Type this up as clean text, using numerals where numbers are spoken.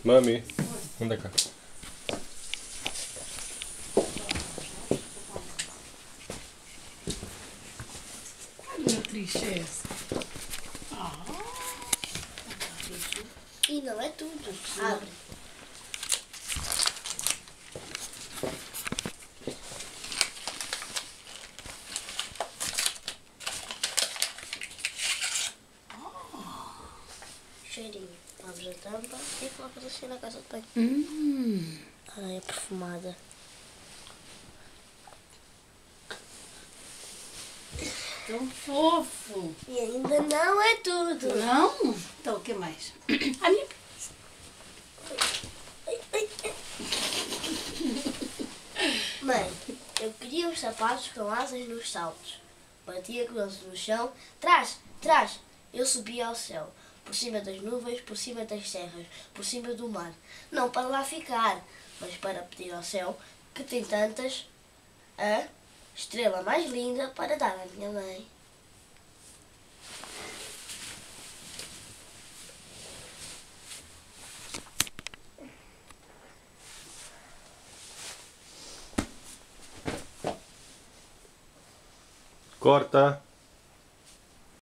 Mami, anda cá. Olha a tristeza. E não é tudo. Abre. Cheirinho. Abres a tampa e colocas assim na casa de banho. Ai, é perfumada. Tão fofo. E ainda não é tudo. Não? Então o que mais? A minha... Mãe, eu queria uns sapatos com asas nos saltos. Batia com eles no chão. Trás, trás. Eu subia ao céu. Por cima das nuvens, por cima das serras, por cima do mar. Não para lá ficar, mas para pedir ao céu, que tem tantas, a estrela mais linda para dar à minha mãe. Corta.